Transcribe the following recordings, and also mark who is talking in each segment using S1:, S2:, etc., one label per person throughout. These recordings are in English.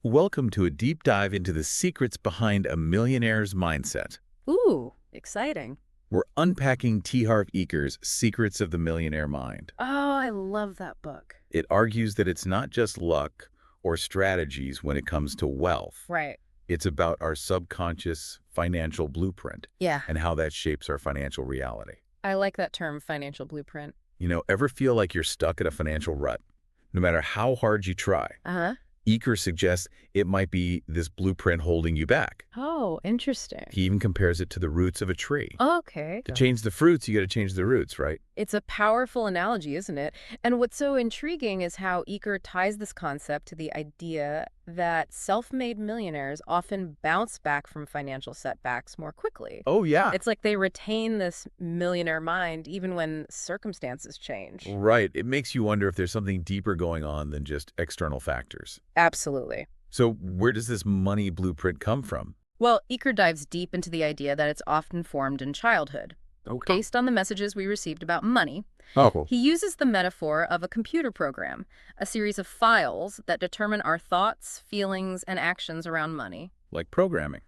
S1: Welcome to a deep dive into the secrets behind a millionaire's mindset.
S2: Ooh, exciting.
S1: We're unpacking Harv Eker's Secrets of the Millionaire Mind.
S2: Oh, I love that book.
S1: It argues that it's not just luck or strategies when it comes to wealth.
S2: Right.
S1: It's about our subconscious financial blueprint
S2: Yeah.
S1: and how that shapes our financial reality.
S2: I like that term, financial blueprint.
S1: Ever feel like you're stuck in a financial rut, no matter how hard you try?
S2: Uh-huh.
S1: Eker suggests it might be this blueprint holding you back.
S2: Oh, interesting.
S1: He even compares it to the roots of a tree.
S2: Okay.
S1: To change the fruits, you got to change the roots, right?
S2: It's a powerful analogy, isn't it? And what's so intriguing is how Eker ties this concept to the idea that self-made millionaires often bounce back from financial setbacks more quickly.
S1: Oh, yeah.
S2: It's like they retain this millionaire mind even when circumstances change.
S1: Right. It makes you wonder if there's something deeper going on than just external factors.
S2: Absolutely.
S1: So where does this money blueprint come from?
S2: Well, Eker dives deep into the idea that it's often formed in childhood.
S1: Okay.
S2: Based on the messages we received about money,
S1: Oh.
S2: he uses the metaphor of a computer program, a series of files that determine our thoughts, feelings, and actions around money.
S1: Like programming.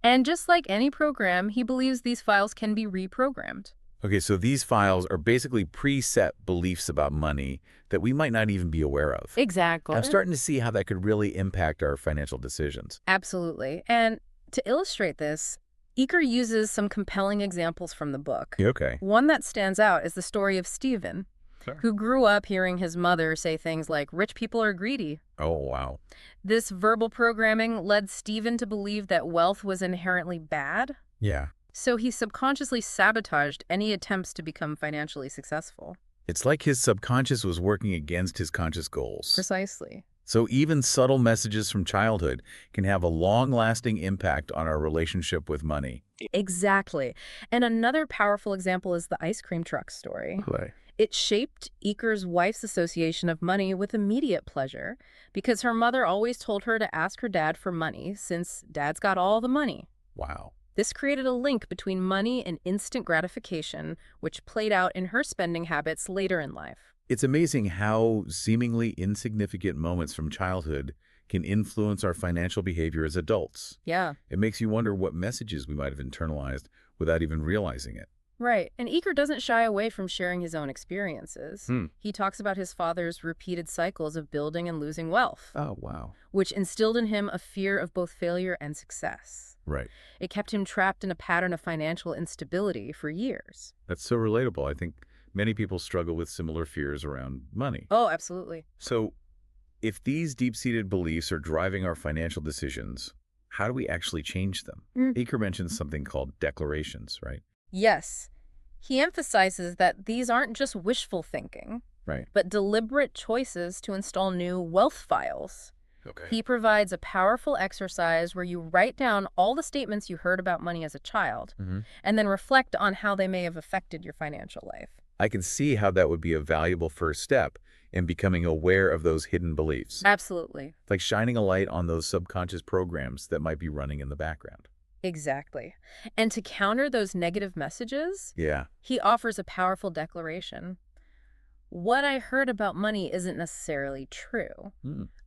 S2: And just like any program, he believes these files can be reprogrammed.
S1: Okay, so these files are basically preset beliefs about money that we might not even be aware of.
S2: Exactly.
S1: I'm starting to see how that could really impact our financial decisions.
S2: Absolutely. And to illustrate this, Eker uses some compelling examples from the book.
S1: Okay.
S2: One that stands out is the story of Stephen,
S1: Sure.
S2: who grew up hearing his mother say things like, "Rich people are greedy."
S1: Oh, wow.
S2: This verbal programming led Stephen to believe that wealth was inherently bad,
S1: Yeah.
S2: so he subconsciously sabotaged any attempts to become financially successful.
S1: It's like his subconscious was working against his conscious goals.
S2: Precisely.
S1: So even subtle messages from childhood can have a long-lasting impact on our relationship with money.
S2: Exactly. And another powerful example is the ice cream truck story. It shaped Eker's wife's association of money with immediate pleasure because her mother always told her to ask her dad for money since dad's got all the money.
S1: Wow.
S2: This created a link between money and instant gratification, which played out in her spending habits later in life.
S1: It's amazing how seemingly insignificant moments from childhood can influence our financial behavior as adults.
S2: Yeah.
S1: It makes you wonder what messages we might have internalized without even realizing it.
S2: Right. And Eker doesn't shy away from sharing his own experiences. He talks about his father's repeated cycles of building and losing wealth,
S1: Oh, wow.
S2: which instilled in him a fear of both failure and success.
S1: Right.
S2: It kept him trapped in a pattern of financial instability for years.
S1: That's so relatable. I think many people struggle with similar fears around money.
S2: Oh, absolutely.
S1: So if these deep-seated beliefs are driving our financial decisions, how do we actually change them? Eker mentions something called declarations, right?
S2: Yes. He emphasizes that these aren't just wishful thinking,
S1: Right.
S2: but deliberate choices to install new wealth files.
S1: Okay.
S2: He provides a powerful exercise where you write down all the statements you heard about money as a child, and then reflect on how they may have affected your financial life.
S1: I can see how that would be a valuable first step in becoming aware of those hidden beliefs.
S2: Absolutely.
S1: Like shining a light on those subconscious programs that might be running in the background.
S2: Exactly. And to counter those negative messages,
S1: Yeah.
S2: he offers a powerful declaration. What I heard about money isn't necessarily true.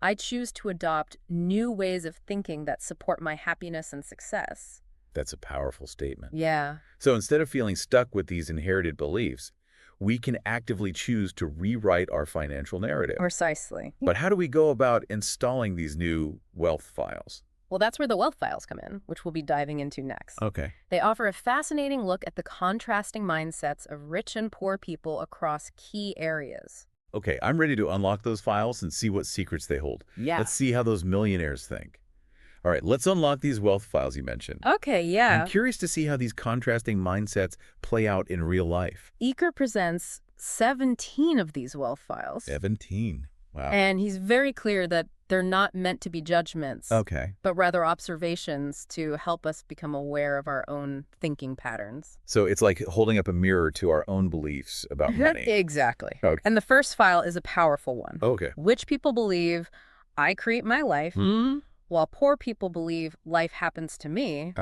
S2: I choose to adopt new ways of thinking that support my happiness and success.
S1: That's a powerful statement.
S2: Yeah.
S1: So instead of feeling stuck with these inherited beliefs, we can actively choose to rewrite our financial narrative.
S2: Precisely.
S1: But how do we go about installing these new wealth files?
S2: Well, that's where the wealth files come in, which we'll be diving into next.
S1: Okay.
S2: They offer a fascinating look at the contrasting mindsets of rich and poor people across key areas.
S1: Okay, I'm ready to unlock those files and see what secrets they hold.
S2: Yeah.
S1: Let's see how those millionaires think. All right, let's unlock these wealth files you mentioned.
S2: Okay, yeah.
S1: I'm curious to see how these contrasting mindsets play out in real life.
S2: Eker presents 17 of these wealth files.
S1: 17. Wow.
S2: And he's very clear that they're not meant to be judgments,
S1: Okay.
S2: but rather observations to help us become aware of our own thinking patterns.
S1: So it's like holding up a mirror to our own beliefs about money.
S2: Exactly.
S1: Okay.
S2: And the first file is a powerful one.
S1: Okay.
S2: Which people believe I create my life, while poor people believe life happens to me.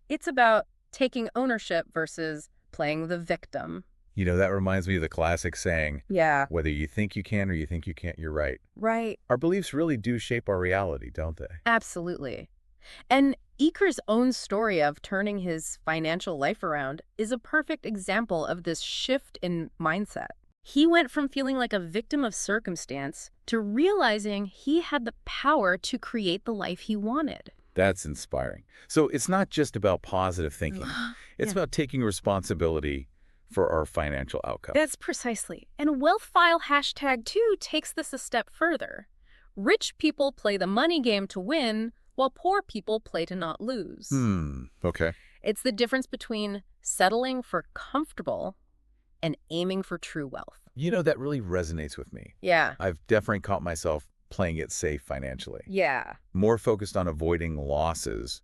S2: It's about taking ownership versus playing the victim.
S1: That reminds me of the classic saying,
S2: Yeah.
S1: whether you think you can or you think you can't, you're right.
S2: Right.
S1: Our beliefs really do shape our reality, don't they?
S2: Absolutely. And Eker's own story of turning his financial life around is a perfect example of this shift in mindset. He went from feeling like a victim of circumstance to realizing he had the power to create the life he wanted.
S1: That's inspiring. So it's not just about positive thinking. It's about taking responsibility for our financial outcome.
S2: That's precisely. And WealthFile #2 takes this a step further. Rich people play the money game to win, while poor people play to not lose.
S1: Okay.
S2: It's the difference between settling for comfortable and aiming for true wealth.
S1: That really resonates with me.
S2: Yeah.
S1: I've definitely caught myself playing it safe financially.
S2: Yeah.
S1: More focused on avoiding losses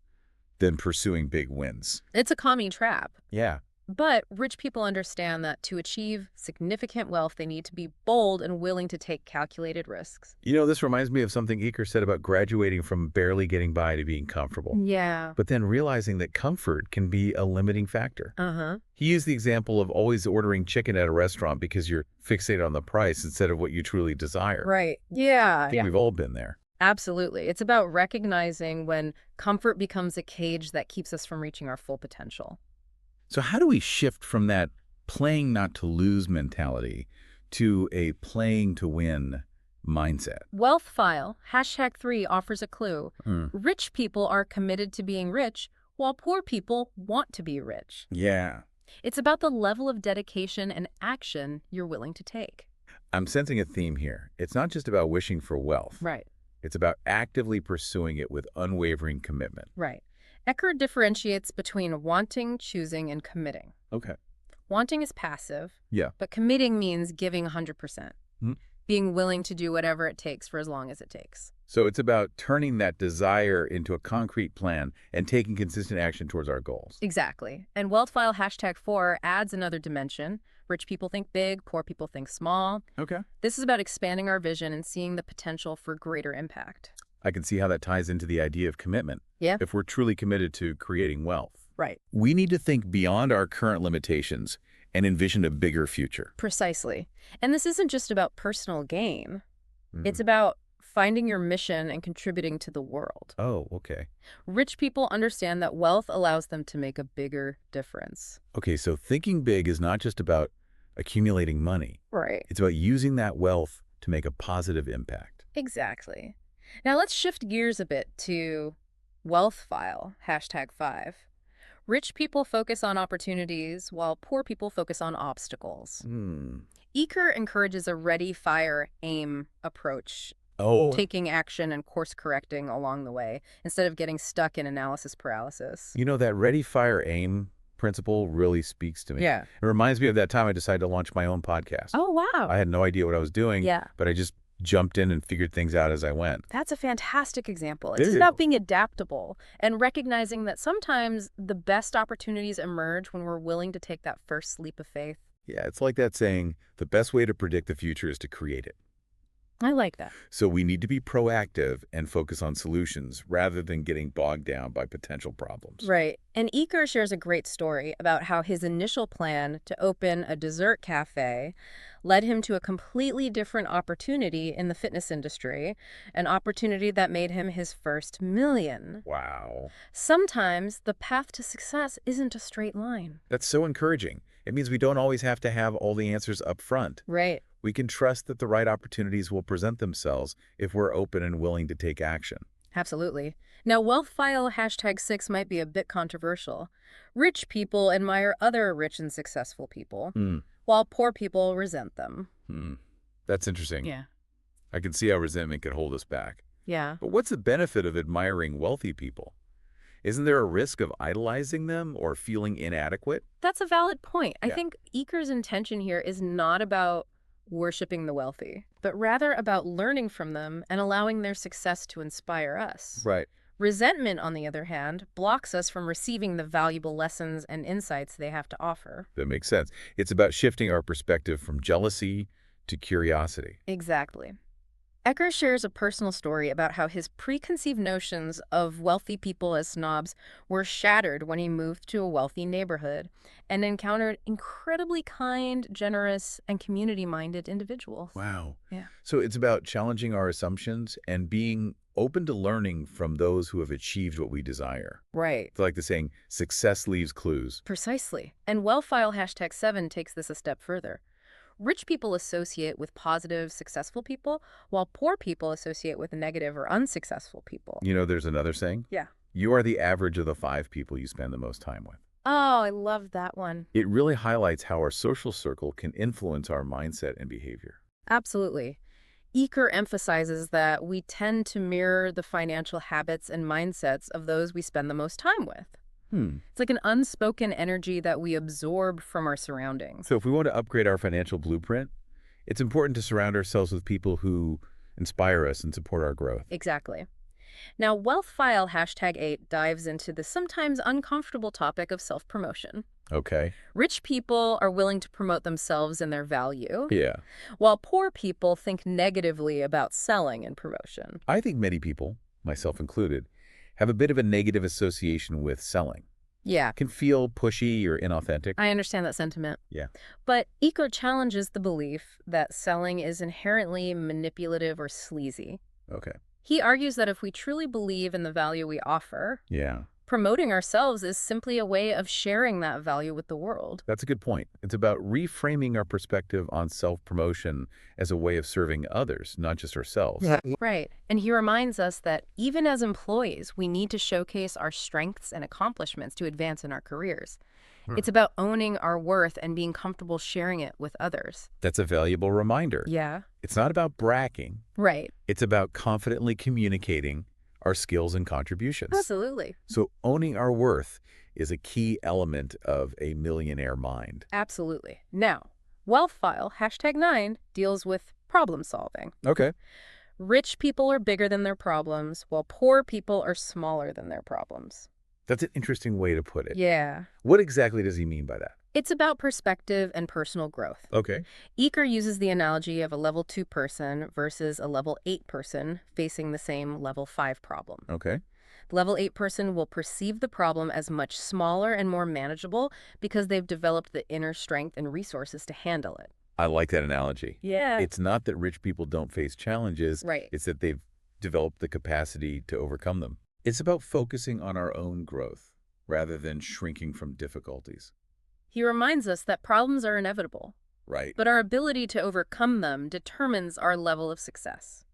S1: than pursuing big wins.
S2: It's a common trap.
S1: Yeah.
S2: But rich people understand that to achieve significant wealth, they need to be bold and willing to take calculated risks.
S1: This reminds me of something Eker said about graduating from barely getting by to being comfortable.
S2: Yeah.
S1: But then realizing that comfort can be a limiting factor. He used the example of always ordering chicken at a restaurant because you're fixated on the price instead of what you truly desire.
S2: Right. Yeah.
S1: I think we've all been there.
S2: Absolutely. It's about recognizing when comfort becomes a cage that keeps us from reaching our full potential.
S1: So how do we shift from that playing not to lose mentality to a playing to win mindset?
S2: WealthFile #3 offers a clue. Rich people are committed to being rich, while poor people want to be rich.
S1: Yeah.
S2: It's about the level of dedication and action you're willing to take.
S1: I'm sensing a theme here. It's not just about wishing for wealth.
S2: Right.
S1: It's about actively pursuing it with unwavering commitment.
S2: Right. Eker differentiates between wanting, choosing, and committing.
S1: Okay.
S2: Wanting is passive.
S1: Yeah.
S2: But committing means giving 100%. Being willing to do whatever it takes for as long as it takes.
S1: So it's about turning that desire into a concrete plan and taking consistent action towards our goals.
S2: Exactly. And WealthFile #4 adds another dimension. Rich people think big, poor people think small.
S1: Okay.
S2: This is about expanding our vision and seeing the potential for greater impact.
S1: I can see how that ties into the idea of commitment.
S2: Yeah.
S1: If we're truly committed to creating wealth.
S2: Right.
S1: We need to think beyond our current limitations and envision a bigger future.
S2: Precisely. And this isn't just about personal gain. It's about finding your mission and contributing to the world.
S1: Oh, okay.
S2: Rich people understand that wealth allows them to make a bigger difference.
S1: Okay, so thinking big is not just about accumulating money.
S2: Right.
S1: It's about using that wealth to make a positive impact.
S2: Exactly. Now let's shift gears a bit to WealthFile #5. Rich people focus on opportunities while poor people focus on obstacles. Eker encourages a ready, fire, aim approach, taking action and course correcting along the way instead of getting stuck in analysis paralysis.
S1: That ready, fire, aim principle really speaks to me.
S2: Yeah.
S1: It reminds me of that time I decided to launch my own podcast.
S2: Oh, wow.
S1: I had no idea what I was doing, but I just jumped in and figured things out as I went.
S2: That's a fantastic example. It's about being adaptable and recognizing that sometimes the best opportunities emerge when we're willing to take that first leap of faith.
S1: Yeah, it's like that saying, the best way to predict the future is to create it.
S2: I like that.
S1: So we need to be proactive and focus on solutions rather than getting bogged down by potential problems.
S2: Right. And Eker shares a great story about how his initial plan to open a dessert cafe led him to a completely different opportunity in the fitness industry, an opportunity that made him his first million.
S1: Wow.
S2: Sometimes the path to success isn't a straight line.
S1: That's so encouraging. It means we don't always have to have all the answers up front.
S2: Right.
S1: We can trust that the right opportunities will present themselves if we're open and willing to take action.
S2: Absolutely. Now, WealthFile #6 might be a bit controversial. Rich people admire other rich and successful people, while poor people resent them.
S1: That's interesting.
S2: Yeah.
S1: I can see how resentment could hold us back.
S2: Yeah.
S1: But what's the benefit of admiring wealthy people? Isn't there a risk of idolizing them or feeling inadequate?
S2: That's a valid point. I think Eker's intention here is not about worshiping the wealthy, but rather about learning from them and allowing their success to inspire us.
S1: Right.
S2: Resentment, on the other hand, blocks us from receiving the valuable lessons and insights they have to offer.
S1: That makes sense. It's about shifting our perspective from jealousy to curiosity.
S2: Exactly. Eker shares a personal story about how his preconceived notions of wealthy people as snobs were shattered when he moved to a wealthy neighborhood and encountered incredibly kind, generous, and community-minded individuals.
S1: Wow.
S2: Yeah.
S1: So it's about challenging our assumptions and being open to learning from those who have achieved what we desire.
S2: Right.
S1: It's like the saying, success leaves clues.
S2: Precisely. And WealthFile #7 takes this a step further. Rich people associate with positive, successful people, while poor people associate with negative or unsuccessful people.
S1: You know, there's another saying.
S2: Yeah.
S1: You are the average of the 5 people you spend the most time with.
S2: Oh, I love that one.
S1: It really highlights how our social circle can influence our mindset and behavior.
S2: Absolutely. Eker emphasizes that we tend to mirror the financial habits and mindsets of those we spend the most time with. It's like an unspoken energy that we absorb from our surroundings.
S1: So if we want to upgrade our financial blueprint, it's important to surround ourselves with people who inspire us and support our growth.
S2: Exactly. Now, WealthFile #8 dives into the sometimes uncomfortable topic of self-promotion.
S1: Okay.
S2: Rich people are willing to promote themselves and their value,
S1: Yeah.
S2: while poor people think negatively about selling and promotion.
S1: I think many people, myself included, have a bit of a negative association with selling.
S2: Yeah,
S1: It can feel pushy or inauthentic.
S2: I understand that sentiment.
S1: Yeah.
S2: But Eker challenges the belief that selling is inherently manipulative or sleazy.
S1: Okay.
S2: He argues that if we truly believe in the value we offer,
S1: Yeah.
S2: promoting ourselves is simply a way of sharing that value with the world.
S1: That's a good point. It's about reframing our perspective on self-promotion as a way of serving others, not just ourselves.
S2: Right. And he reminds us that even as employees, we need to showcase our strengths and accomplishments to advance in our careers. It's about owning our worth and being comfortable sharing it with others.
S1: That's a valuable reminder.
S2: Yeah.
S1: It's not about bragging.
S2: Right.
S1: It's about confidently communicating our skills and contributions.
S2: Absolutely.
S1: So owning our worth is a key element of a millionaire mind.
S2: Absolutely. Now, WealthFile #9 deals with problem solving.
S1: Okay.
S2: Rich people are bigger than their problems, while poor people are smaller than their problems.
S1: That's an interesting way to put it.
S2: Yeah.
S1: What exactly does he mean by that?
S2: It's about perspective and personal growth.
S1: Okay.
S2: Eker uses the analogy of a level 2 person versus a level 8 person facing the same level 5 problem.
S1: Okay.
S2: The level 8 person will perceive the problem as much smaller and more manageable because they've developed the inner strength and resources to handle it.
S1: I like that analogy.
S2: Yeah.
S1: It's not that rich people don't face challenges.
S2: Right.
S1: It's that they've developed the capacity to overcome them. It's about focusing on our own growth rather than shrinking from difficulties.
S2: He reminds us that problems are inevitable,
S1: Right.
S2: but our ability to overcome them determines our level of success.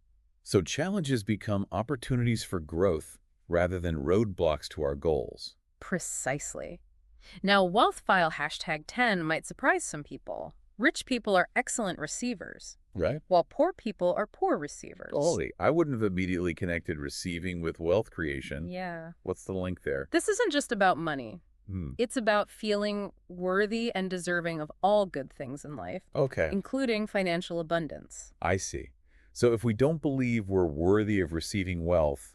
S1: So challenges become opportunities for growth rather than roadblocks to our goals.
S2: Precisely. Now, WealthFile #10 might surprise some people. Rich people are excellent receivers,
S1: Right.
S2: while poor people are poor receivers.
S1: Totally. I wouldn't have immediately connected receiving with wealth creation.
S2: Yeah.
S1: What's the link there?
S2: This isn't just about money. It's about feeling worthy and deserving of all good things in life,
S1: Okay.
S2: including financial abundance.
S1: I see. So if we don't believe we're worthy of receiving wealth,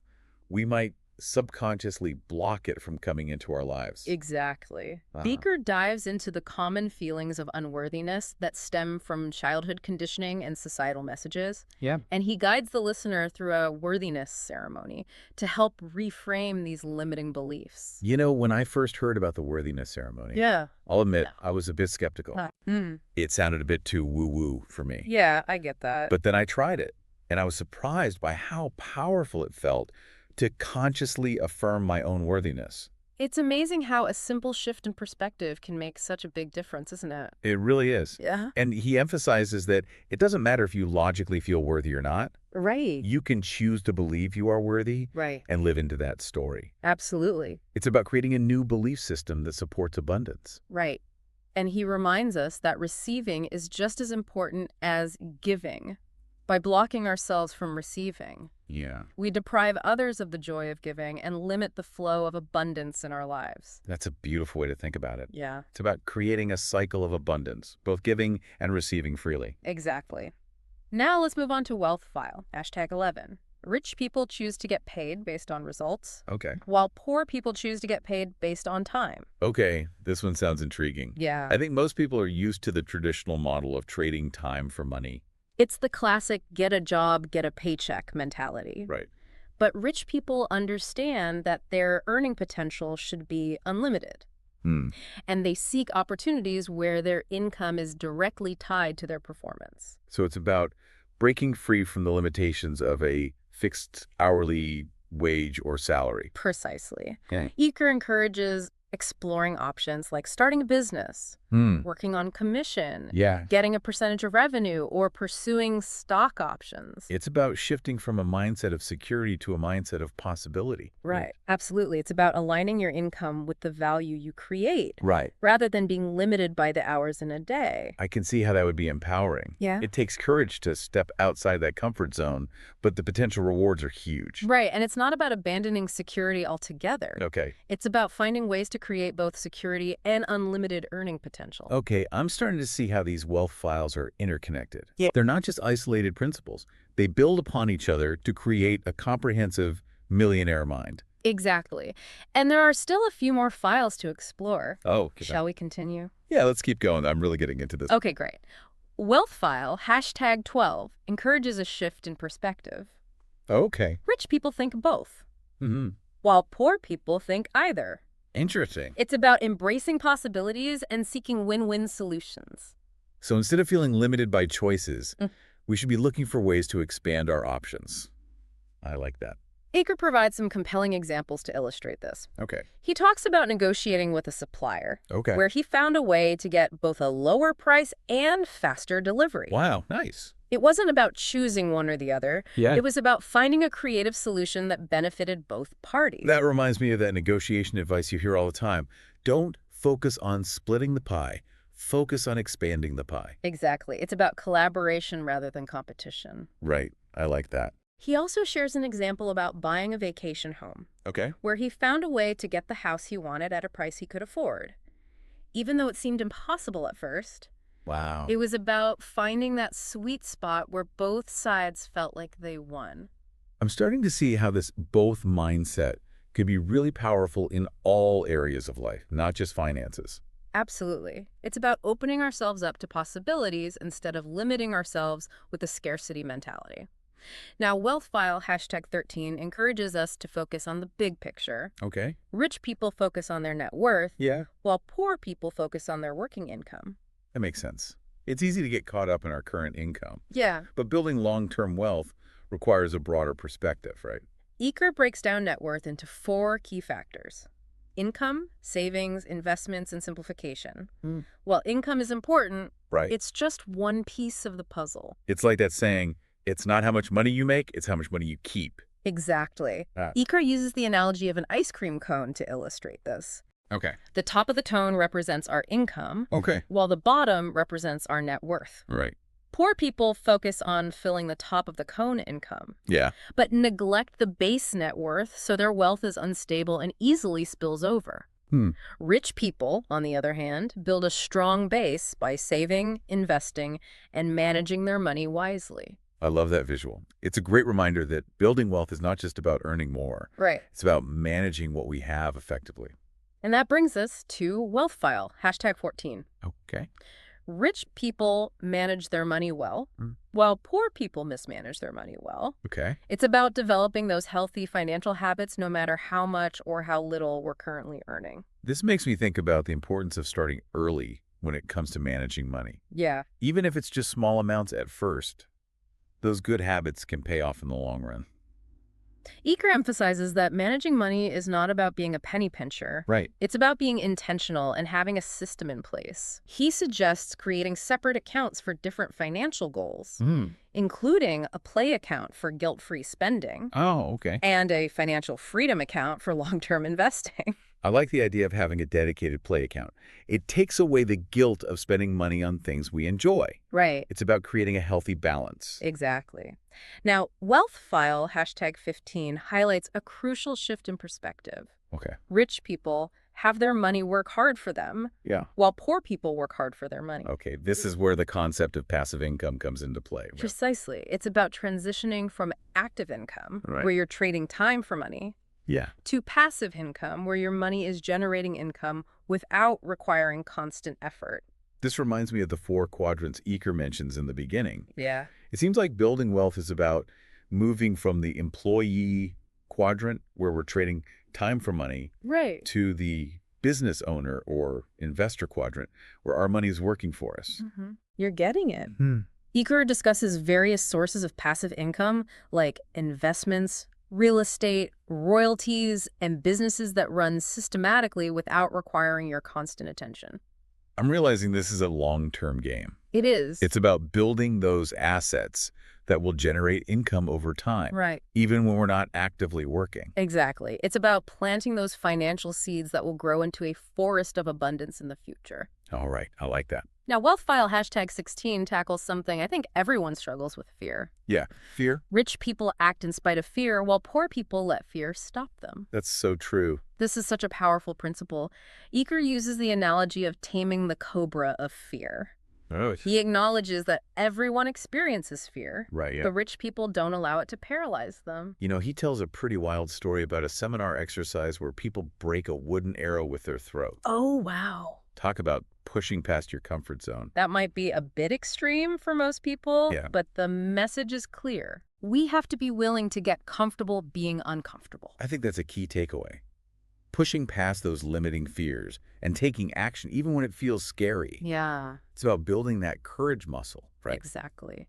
S1: we might subconsciously block it from coming into our lives.
S2: Exactly.
S1: Ah.
S2: Eker dives into the common feelings of unworthiness that stem from childhood conditioning and societal messages.
S1: Yeah.
S2: And he guides the listener through a worthiness ceremony to help reframe these limiting beliefs.
S1: You know, when I first heard about the worthiness ceremony,
S2: Yeah.
S1: I'll admit I was a bit skeptical.
S2: Mm.
S1: It sounded a bit too woo-woo for me.
S2: Yeah, I get that.
S1: But then I tried it, and I was surprised by how powerful it felt to consciously affirm my own worthiness.
S2: It's amazing how a simple shift in perspective can make such a big difference, isn't it?
S1: It really is.
S2: Yeah.
S1: And he emphasizes that it doesn't matter if you logically feel worthy or not.
S2: Right.
S1: You can choose to believe you are worthy
S2: Right.
S1: and live into that story.
S2: Absolutely.
S1: It's about creating a new belief system that supports abundance.
S2: Right. And he reminds us that receiving is just as important as giving. By blocking ourselves from receiving,
S1: Yeah.
S2: we deprive others of the joy of giving and limit the flow of abundance in our lives.
S1: That's a beautiful way to think about it.
S2: Yeah,
S1: It's about creating a cycle of abundance, both giving and receiving freely.
S2: exactly. Now let's move on to WealthFile #11. Rich people choose to get paid based on results,
S1: Okay.
S2: while poor people choose to get paid based on time.
S1: Okay, this one sounds intriguing.
S2: Yeah.
S1: I think most people are used to the traditional model of trading time for money.
S2: It's the classic get a job, get a paycheck mentality.
S1: Right.
S2: But rich people understand that their earning potential should be unlimited. And they seek opportunities where their income is directly tied to their performance.
S1: So it's about breaking free from the limitations of a fixed hourly wage or salary.
S2: Precisely.
S1: Okay.
S2: Eker encourages exploring options like starting a business, working on commission, getting a percentage of revenue, or pursuing stock options.
S1: It's about shifting from a mindset of security to a mindset of possibility.
S2: Right. Absolutely. It's about aligning your income with the value you create.
S1: Right.
S2: Rather than being limited by the hours in a day.
S1: I can see how that would be empowering.
S2: Yeah.
S1: It takes courage to step outside that comfort zone, but the potential rewards are huge.
S2: Right. And it's not about abandoning security altogether.
S1: Okay.
S2: It's about finding ways to create both security and unlimited earning potential.
S1: Okay, I'm starting to see how these wealth files are interconnected.
S2: Yeah.
S1: They're not just isolated principles. They build upon each other to create a comprehensive millionaire mind.
S2: Exactly. And there are still a few more files to explore.
S1: Oh,
S2: Shall we continue?
S1: Yeah, let's keep going. I'm really getting into this.
S2: Okay, great. Wealth file #12 encourages a shift in perspective.
S1: Okay.
S2: Rich people think both, while poor people think either.
S1: Interesting.
S2: It's about embracing possibilities and seeking win-win solutions.
S1: So instead of feeling limited by choices, we should be looking for ways to expand our options. I like that.
S2: Eker provides some compelling examples to illustrate this.
S1: Okay.
S2: He talks about negotiating with a supplier,
S1: Okay.
S2: where he found a way to get both a lower price and faster delivery.
S1: Wow, nice.
S2: It wasn't about choosing one or the other.
S1: Yeah.
S2: It was about finding a creative solution that benefited both parties.
S1: That reminds me of that negotiation advice you hear all the time. Don't focus on splitting the pie. Focus on expanding the pie.
S2: Exactly. It's about collaboration rather than competition.
S1: Right. I like that.
S2: He also shares an example about buying a vacation home,
S1: Okay.
S2: where he found a way to get the house he wanted at a price he could afford. Even though it seemed impossible at first,
S1: Wow.
S2: it was about finding that sweet spot where both sides felt like they won.
S1: I'm starting to see how this both mindset could be really powerful in all areas of life, not just finances.
S2: Absolutely. It's about opening ourselves up to possibilities instead of limiting ourselves with a scarcity mentality. Now, Wealth File #13 encourages us to focus on the big picture.
S1: Okay.
S2: Rich people focus on their net worth,
S1: Yeah.
S2: while poor people focus on their working income.
S1: That makes sense. It's easy to get caught up in our current income,
S2: Yeah.
S1: but building long-term wealth requires a broader perspective, right?
S2: Eker breaks down net worth into 4 key factors: income, savings, investments, and simplification. While income is important,
S1: Right.
S2: it's just one piece of the puzzle.
S1: It's like that saying, it's not how much money you make, it's how much money you keep.
S2: Exactly.
S1: Ah.
S2: Eker uses the analogy of an ice cream cone to illustrate this.
S1: Okay.
S2: The top of the cone represents our income,
S1: Okay.
S2: while the bottom represents our net worth.
S1: Right.
S2: Poor people focus on filling the top of the cone income,
S1: Yeah.
S2: but neglect the base net worth, so their wealth is unstable and easily spills over. Rich people, on the other hand, build a strong base by saving, investing, and managing their money wisely.
S1: I love that visual. It's a great reminder that building wealth is not just about earning more.
S2: Right.
S1: It's about managing what we have effectively.
S2: And that brings us to Wealth File #14.
S1: Okay.
S2: Rich people manage their money well, while poor people mismanage their money well.
S1: Okay.
S2: It's about developing those healthy financial habits no matter how much or how little we're currently earning.
S1: This makes me think about the importance of starting early when it comes to managing money.
S2: Yeah.
S1: Even if it's just small amounts at first, those good habits can pay off in the long run.
S2: Eker emphasizes that managing money is not about being a penny pincher.
S1: Right.
S2: It's about being intentional and having a system in place. He suggests creating separate accounts for different financial goals, including a play account for guilt-free spending.
S1: Oh, okay.
S2: And a financial freedom account for long-term investing.
S1: I like the idea of having a dedicated play account. It takes away the guilt of spending money on things we enjoy.
S2: Right.
S1: It's about creating a healthy balance.
S2: Exactly. Now, Wealth File #15 highlights a crucial shift in perspective.
S1: Okay.
S2: Rich people have their money work hard for them,
S1: Yeah.
S2: while poor people work hard for their money.
S1: Okay. This is where the concept of passive income comes into play. Right?
S2: Precisely. It's about transitioning from active income,
S1: Right.
S2: where you're trading time for money,
S1: Yeah.
S2: to passive income, where your money is generating income without requiring constant effort.
S1: This reminds me of the 4 quadrants Eker mentions in the beginning.
S2: Yeah.
S1: It seems like building wealth is about moving from the employee quadrant, where we're trading time for money,
S2: Right.
S1: to the business owner or investor quadrant, where our money is working for us.
S2: You're getting it. Eker discusses various sources of passive income, like investments, real estate, royalties, and businesses that run systematically without requiring your constant attention.
S1: I'm realizing this is a long-term game.
S2: It is.
S1: It's about building those assets that will generate income over time,
S2: Right.
S1: even when we're not actively working.
S2: Exactly. It's about planting those financial seeds that will grow into a forest of abundance in the future.
S1: All right, I like that.
S2: Now, Wealth File #16 tackles something I think everyone struggles with: fear.
S1: Yeah, fear.
S2: Rich people act in spite of fear, while poor people let fear stop them.
S1: That's so true.
S2: This is such a powerful principle. Eker uses the analogy of taming the cobra of fear.
S1: Oh,
S2: He acknowledges that everyone experiences fear.
S1: right, yeah.
S2: The rich people don't allow it to paralyze them.
S1: You know, he tells a pretty wild story about a seminar exercise where people break a wooden arrow with their throat.
S2: Oh, wow.
S1: Talk about pushing past your comfort zone.
S2: That might be a bit extreme for most people,
S1: Yeah.
S2: but the message is clear. We have to be willing to get comfortable being uncomfortable.
S1: I think that's a key takeaway. Pushing past those limiting fears and taking action even when it feels scary.
S2: Yeah,
S1: It's about building that courage muscle, right?
S2: exactly.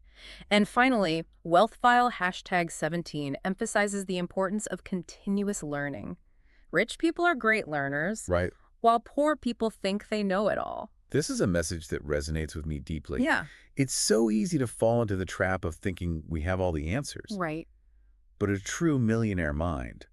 S2: And finally, Wealth File #17 emphasizes the importance of continuous learning. Rich people are great learners,
S1: Right.
S2: while poor people think they know it all.
S1: This is a message that resonates with me deeply.
S2: Yeah.
S1: It's so easy to fall into the trap of thinking we have all the answers.
S2: Right.
S1: But a true millionaire mind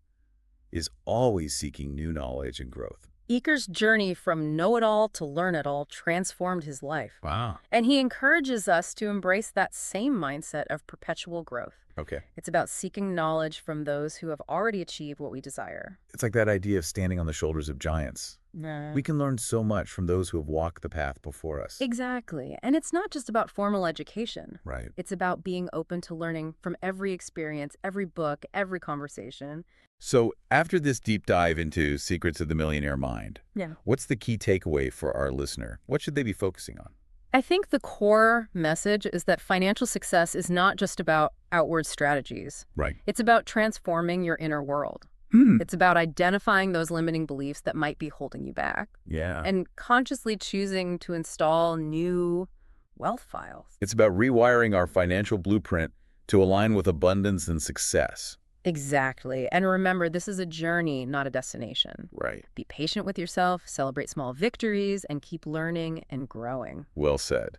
S1: is always seeking new knowledge and growth.
S2: Eker's journey from know-it-all to learn-it-all transformed his life.
S1: Wow.
S2: And he encourages us to embrace that same mindset of perpetual growth.
S1: Okay.
S2: It's about seeking knowledge from those who have already achieved what we desire.
S1: It's like that idea of standing on the shoulders of giants. We can learn so much from those who have walked the path before us.
S2: Exactly. And it's not just about formal education.
S1: Right.
S2: It's about being open to learning from every experience, every book, every conversation.
S1: So after this deep dive into Secrets of the Millionaire Mind,
S2: Yeah.
S1: what's the key takeaway for our listener? What should they be focusing on?
S2: I think the core message is that financial success is not just about outward strategies.
S1: Right.
S2: It's about transforming your inner world. It's about identifying those limiting beliefs that might be holding you back
S1: Yeah.
S2: and consciously choosing to install new wealth files.
S1: It's about rewiring our financial blueprint to align with abundance and success.
S2: Exactly. And remember, this is a journey, not a destination.
S1: Right.
S2: Be patient with yourself, celebrate small victories, and keep learning and growing.
S1: Well said.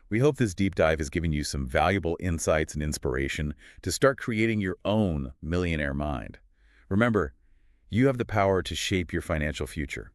S1: We hope this deep dive has given you some valuable insights and inspiration to start creating your own millionaire mind. Remember, you have the power to shape your financial future.